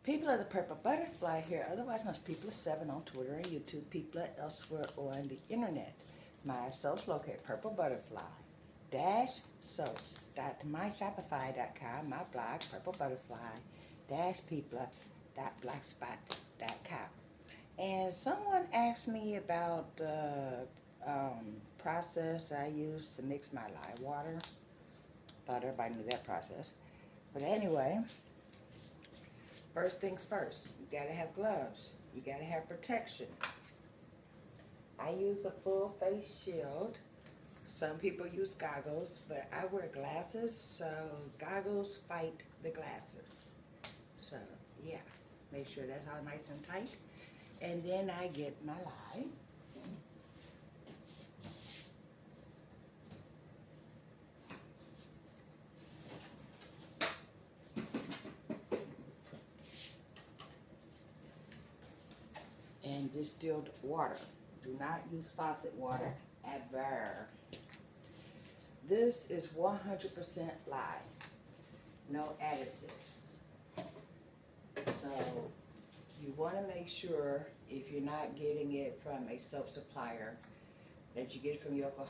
People of the Purple Butterfly here, otherwise known as People of Seven on Twitter and YouTube, people elsewhere on the internet. My soaps located Purple Butterfly dash soaps.myshopify.com, my blog Purple Butterfly dash people.blogspot.com. And someone asked me about the process I use to mix my lye water. Thought everybody knew that process. But anyway, first things first, you gotta have gloves. You gotta have protection. I use a full face shield. Some people use goggles, but I wear glasses, so goggles fight the glasses. So, yeah, make sure that's all nice and tight. And then I get my lye. And distilled water. Do not use faucet water ever. This is 100% lye. No additives. So you want to make sure, if you're not getting it from a soap supplier, that you get it from your local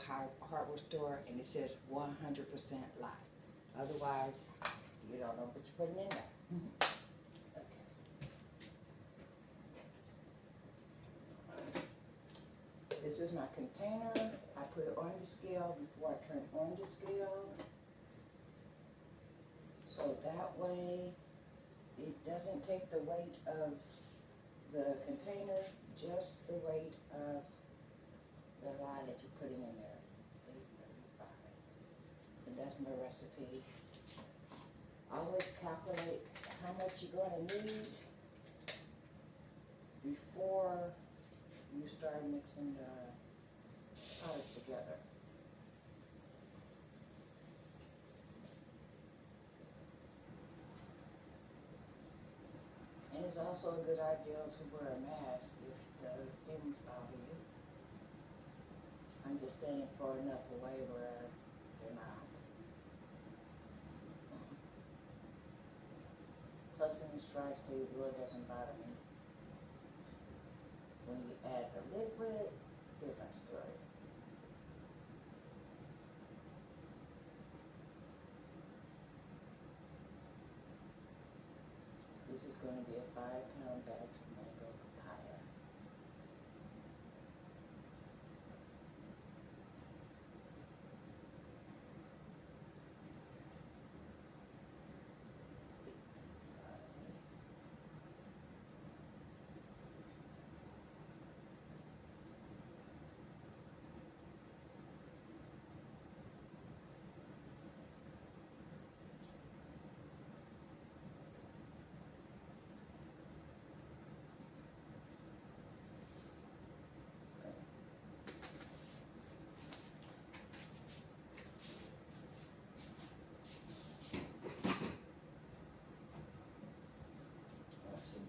hardware store and it says 100% lye. Otherwise, you don't know what you're putting in there. This is my container. I put it on the scale before I turn on the scale. So that way, it doesn't take the weight of the container, just the weight of the lye that you're putting in there. 835. And that's my recipe. Always calculate how much you're going to need before you start mixing the products together. And it's also a good idea to wear a mask if the fumes bother you. I'm just standing far enough away where they're not. Plus in this dry state, it really doesn't bother me. When you add the liquid, different story. This is going to be a 5-pound batch of mango papaya.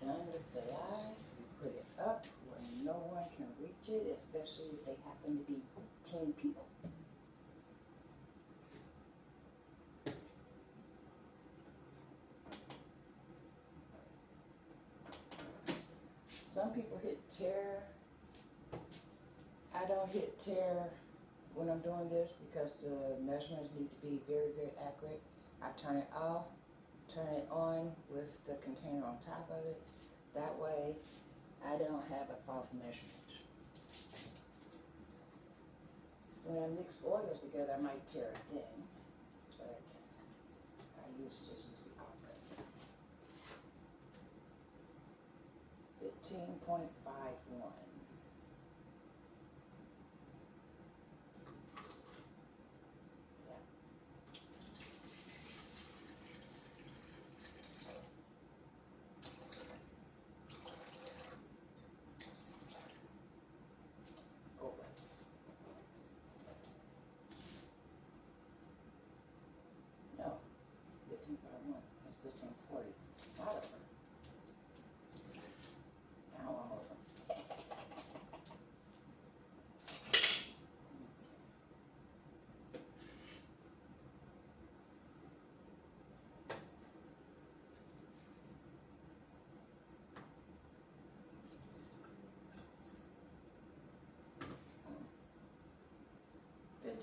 Done with the lye, you put it up where no one can reach it, especially if they happen to be 10 people. Some people hit tear. I don't hit tear when I'm doing this because the measurements need to be very, very accurate. I turn it off, turn it on with the container on top of it. That way, I don't have a false measurement. When I mix oils together, I might tear it then, but I just use the outlet. 15.51. No, 15.51.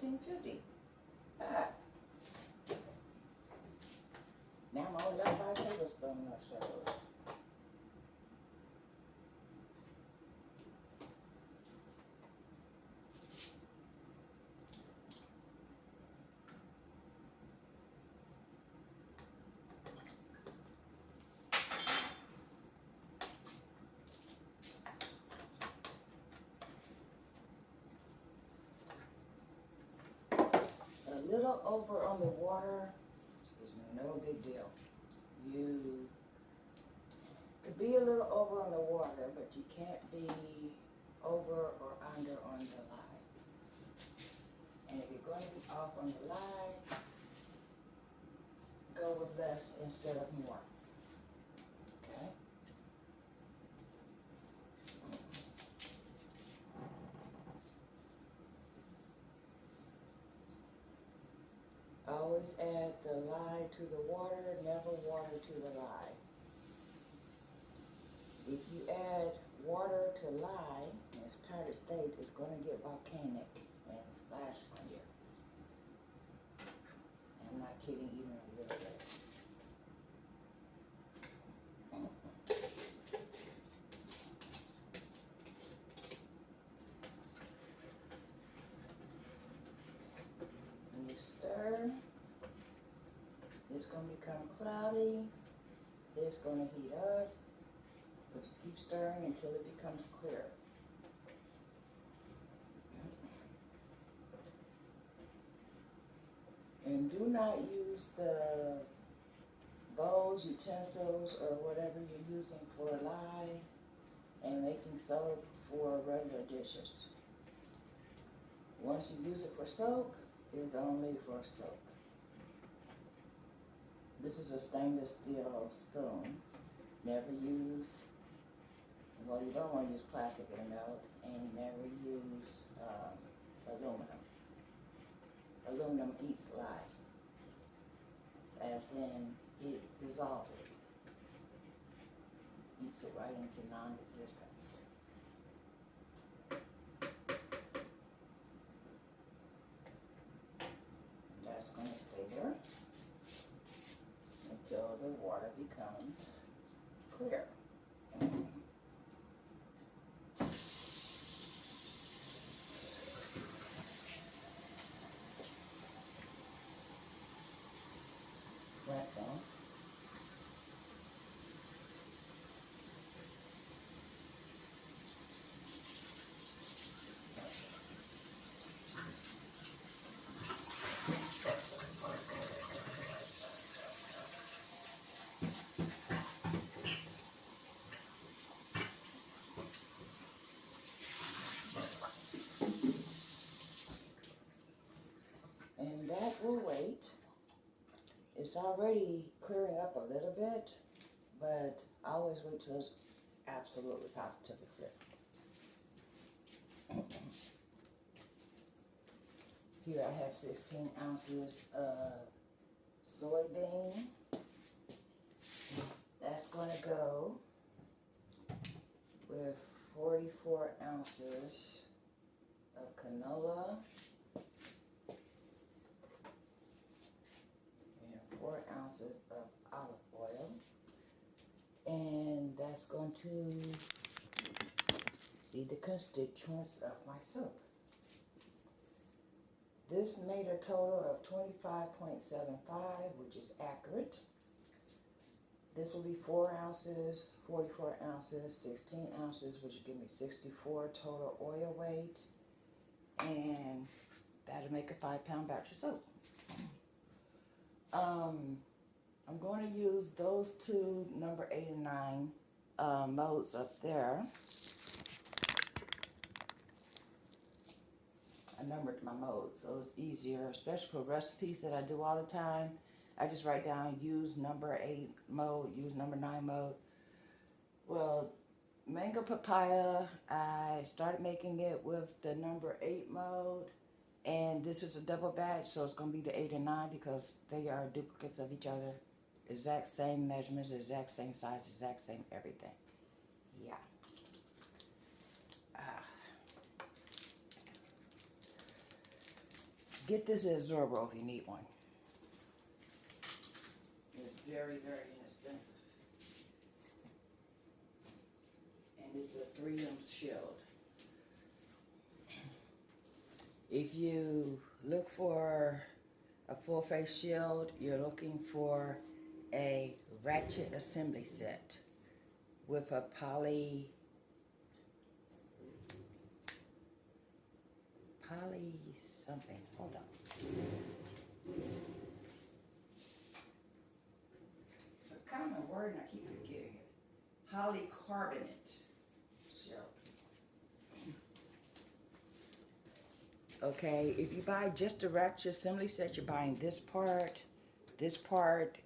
$15.50. Ah. Now I'm only got 5 tablespoons or so. A little over on the water is no big deal. You could be a little over on the water, but you can't be over or under on the lie. And if you're going to be off on the lie, go with less instead of more. Okay? Always add the lye to the water, never water to the lye. If you add water to lye in its powdered state, it's going to get volcanic and splash on you. I'm not kidding even a little bit. When you stir, it's going to become cloudy. It's going to heat up. But you keep stirring until it becomes clear. And do not use the bowls, utensils, or whatever you're using for lye and making soap for regular dishes. Once you use it for soap, it's only for soap. This is a stainless steel spoon. Never use, well, you don't want to use plastic, it'll melt, and never use aluminum. Aluminum eats lye, as in it dissolves it, eats it right into non-existence. That's going to stay there until the water becomes clear. Rinsing. And that will wait. It's already clearing up a little bit, but I always wait till it's absolutely positively clear. Here I have 16 ounces of soybean. That's going to go with 44 ounces of canola. 4 ounces of olive oil, and that's going to be the constituents of my soap. This made a total of 25.75, which is accurate. This will be 4 ounces, 44 ounces, 16 ounces, which will give me 64 total oil weight, and that'll make a 5-pound batch of soap. I'm going to use those two number 8 and 9 modes up there. I numbered my modes, so it's easier, especially for recipes that I do all the time. I just write down use number 8 mode, use number 9 mode. Well, mango papaya, I started making it with the number 8 mode. And this is a double batch, so it's going to be the 8 and 9 because they are duplicates of each other. Exact same measurements, exact same size, exact same everything. Yeah. Get this at Zorro if you need one. It's very, very inexpensive. And it's a 3M shield. If you look for a full face shield, you're looking for a ratchet assembly set with a poly something. Hold on. It's a common word and I keep forgetting it. Polycarbonate shield. Okay, if you buy just a ratchet assembly set, you're buying this part. This part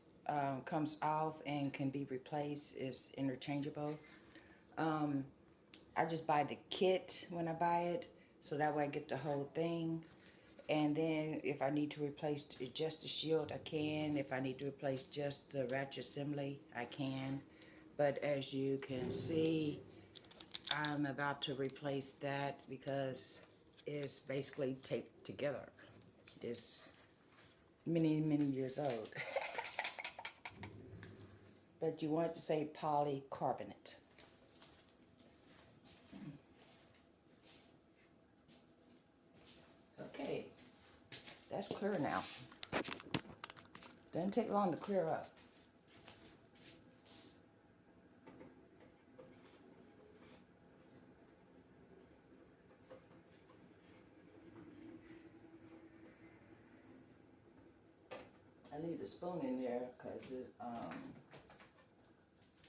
comes off and can be replaced, is interchangeable. I just buy the kit when I buy it, so that way I get the whole thing. And then if I need to replace just the shield, I can. If I need to replace just the ratchet assembly, I can. But as you can see, I'm about to replace that because it's basically taped together. It's many, many years old. But you want to say polycarbonate. Okay, that's clear now. Doesn't take long to clear up. I leave the spoon in there because it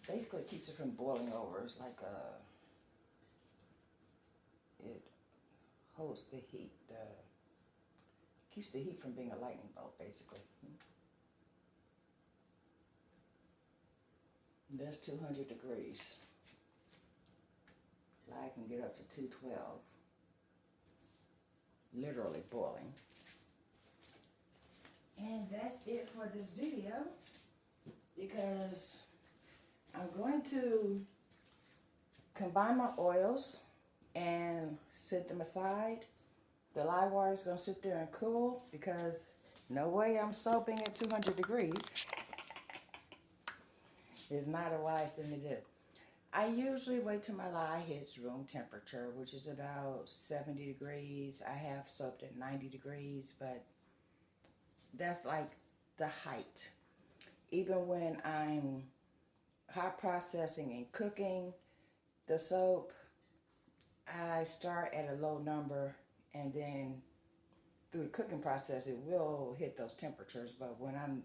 basically keeps it from boiling over. It's like it holds the heat, keeps the heat from being a lightning bolt, basically. And that's 200 degrees. I can get up to 212. Literally boiling. And that's it for this video, because I'm going to combine my oils and set them aside. The lye water is going to sit there and cool, because no way I'm soaping at 200 degrees. It's not a wise thing to do. I usually wait till my lye hits room temperature, which is about 70 degrees. I have soaped at 90 degrees, but that's like the height. Even when I'm hot processing and cooking the soap, I start at a low number, and then through the cooking process it will hit those temperatures. But when I'm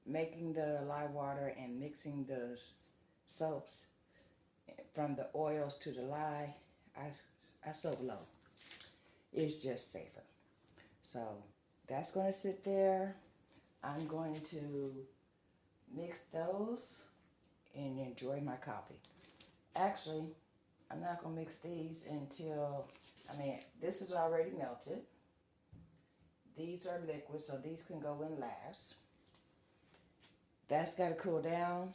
making the lye water and mixing the soaps from the oils to the lye, I soap low. It's just safer. So that's going to sit there. I'm going to mix those and enjoy my coffee. Actually, I'm not going to mix these until, this is already melted. These are liquid, so these can go in last. That's got to cool down.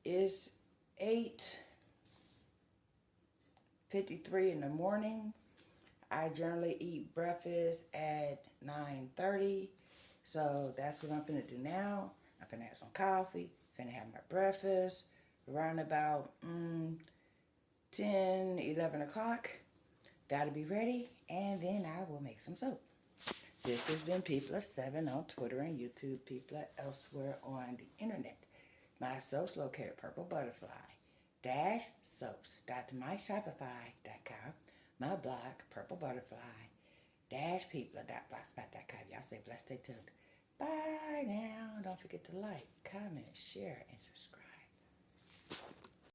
It's 8:53 in the morning. I generally eat breakfast at 9:30, so that's what I'm finna do now. I'm finna have some coffee, finna have my breakfast, around about 10, 11 o'clock. That'll be ready, and then I will make some soap. This has been People7 on Twitter and YouTube, People elsewhere on the internet. My soaps located PurpleButterfly-soaps.myshopify.com. My blog, PurpleButterfly-people.blogspot.com. Y'all stay blessed, stay tuned. Bye now. Don't forget to like, comment, share, and subscribe.